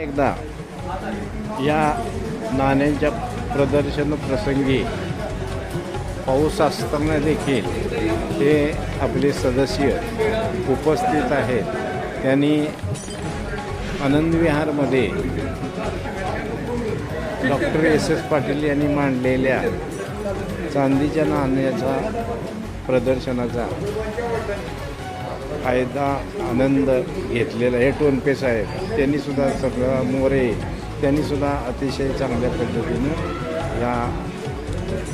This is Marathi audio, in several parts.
एकदा या नाण्यांच्या प्रदर्शन प्रसंगी पाऊस असताना देखील हे आपले सदस्य उपस्थित आहेत. त्यांनी आनंदविहारमध्ये डॉक्टर एस पाटील यांनी मांडलेल्या चांदीच्या नाण्याचा प्रदर्शनाचा फायदा आनंद घेतलेला आहे. टोनपे साहेब त्यांनीसुद्धा सगळं मोरे त्यांनीसुद्धा अतिशय चांगल्या पद्धतीनं या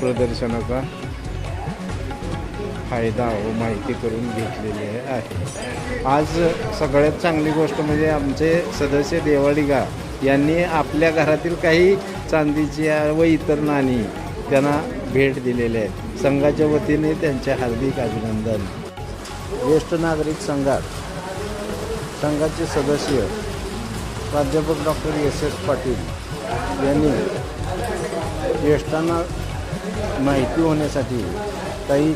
प्रदर्शनाचा फायदा व माहिती करून घेतलेली आहे. आज सगळ्यात चांगली गोष्ट म्हणजे आमचे सदस्य देवाडिगा यांनी आपल्या घरातील काही चांदीची व इतर नाणी त्यांना भेट दिलेले आहेत. संघाच्या वतीने त्यांचे हार्दिक अभिनंदन. ज्येष्ठ नागरिक संघाचे सदस्य प्राध्यापक डॉक्टर एस पाटील यांनी ज्येष्ठांना माहिती होण्यासाठी काही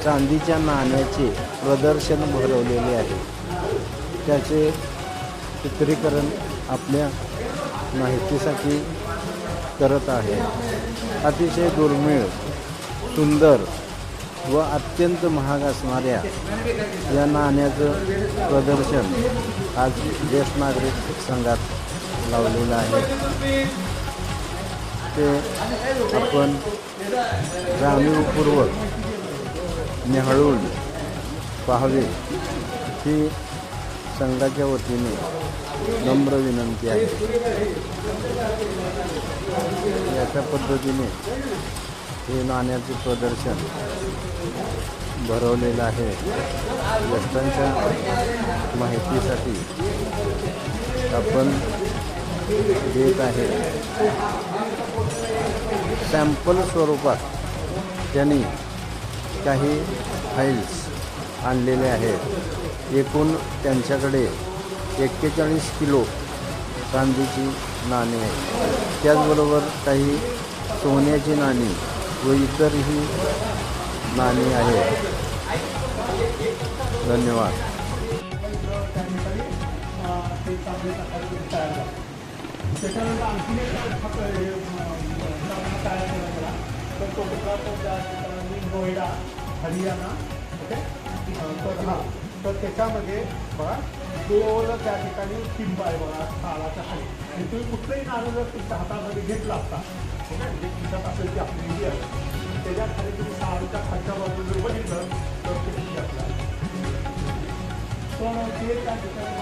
चांदीच्या नाण्याचे प्रदर्शन भरवलेले आहे. त्याचे चित्रीकरण आपल्या माहितीसाठी करत आहे. अतिशय दुर्मिळ, सुंदर व अत्यंत महाग असणाऱ्या या नाण्याचं प्रदर्शन आज ज्येष्ठ नागरिक संघात लावलेलं आहे. ते आपण जाणीवपूर्वक निहाळून पाहावे ही संघाच्या वतीने नम्र विनंती आहे. याच्या पद्धतीने हे नाण्याचे प्रदर्शन भरवलेलं आहे. ज्येष्ठांच्या माहितीसाठी आपण देत आहे. सॅम्पल स्वरूपात त्यांनी काही फाईल्स आणलेले आहेत. एकूण त्यांच्याकडे 41 किलो चांदीची नाणी आहे. त्याचबरोबर काही सोन्याची नाणी व इतरही नाणी आहेत. धन्यवाद. त्याच्यानंतर आणखी तर तो नोएडा हरियाणा. ओके. तर त्याच्यामध्ये बघा गोल त्या ठिकाणी किंब आहे बघा तालाच्या खाली. आणि तुम्ही कुठलंही नाणं जर तुमच्या हातामध्ये घेतलं असता ओके म्हणजे खिशात असेल ती आपली निधी आहे त्याच्या खाली तुम्ही साडीच्या खालच्या बाजूला जर बघितलं तर ते घेतलं पण ते त्या ठिकाणी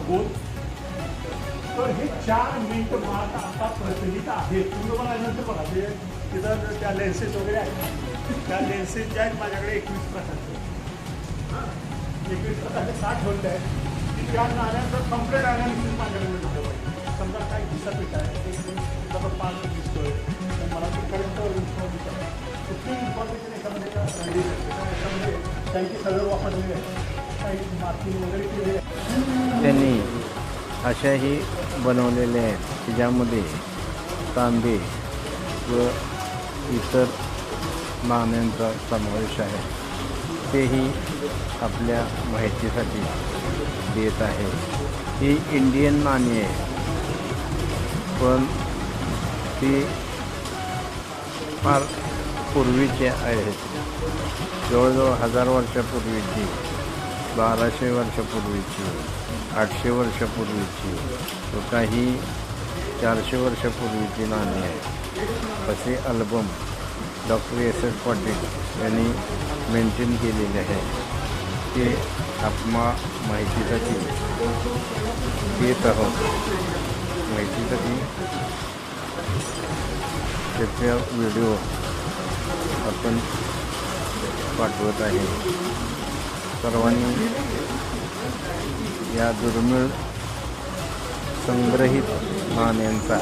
गोल. तर हे 4 मिनिट मार्क आता प्रचलित आहे. तुम्ही बघा नंतर बघा ते तिथं त्या लेन्सेस वगैरे आहेत. त्या लेन्सेस ज्या आहेत माझ्याकडे 21 प्रकारचे 21 प्रकारचे 60 ठेवले आहेत की त्या नाण्यांचं कम्प्लेट ॲनालिसिस माझ्याकडे झालं पाहिजे. समजा काय दिसत आहे एक 5 दिसतोय तर मला तिथपर्यंत इन्फॉर्मेशन कुठली इन्फॉर्मेशन याच्यामध्ये त्यांची सगळं वापरलेली आहे. काही मार्किंग वगैरे केलेली आहे. त्यांनी अशाही बनवलेल्या आहेत की ज्यामध्ये तांबे व इतर नाण्यांचा समावेश आहे. तेही आपल्या माहितीसाठी देत आहे. ही इंडियन नाणी आहे पण ती फार पूर्वीचे आहेत. जवळजवळ 1000 वर्षापूर्वीची, 1200 वर्षापूर्वीची, 800 वर्षापूर्वीची व काही 400 वर्षापूर्वीची नाणी आहेत. असे अल्बम डॉक्टर एस पाटील यांनी मेंटेन केलेले आहे. ते आपल्या माहितीसाठी देत आहोत. माहितीसाठी त्याचा व्हिडिओ आपण पाठवत आहे. सर्वांनी या दुर्मिळ संग्रहित नाण्यांचा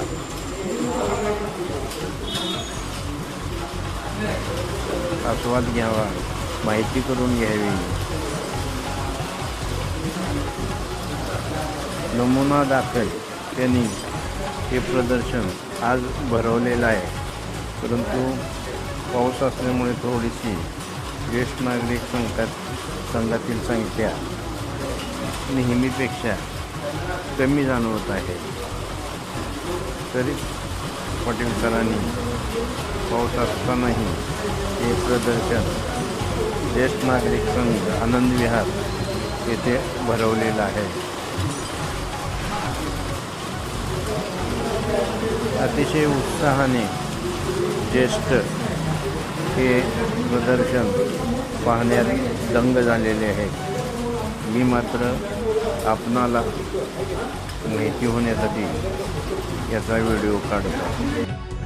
आस्वाद घ्यावा, माहिती करून घ्यावी. नमुना दाखल त्यांनी हे प्रदर्शन आज भरवलेलं आहे. परंतु पाऊस असल्यामुळे थोडीशी ज्येष्ठ नागरिक संघातील संख्या नेहमीपेक्षा कमी जाणवत आहे. तरी पाटील सरांनी पाऊस असतानाही हे प्रदर्शन ज्येष्ठ नागरिक संघ आनंद विहार येथे भरवलेलं आहे. अतिशय उत्साहाने ज्येष्ठ हे प्रदर्शन पाहण्यात दंग झालेले आहेत. मी मात्र आपणाला माहिती होण्यासाठी याचा व्हिडिओ काढतो.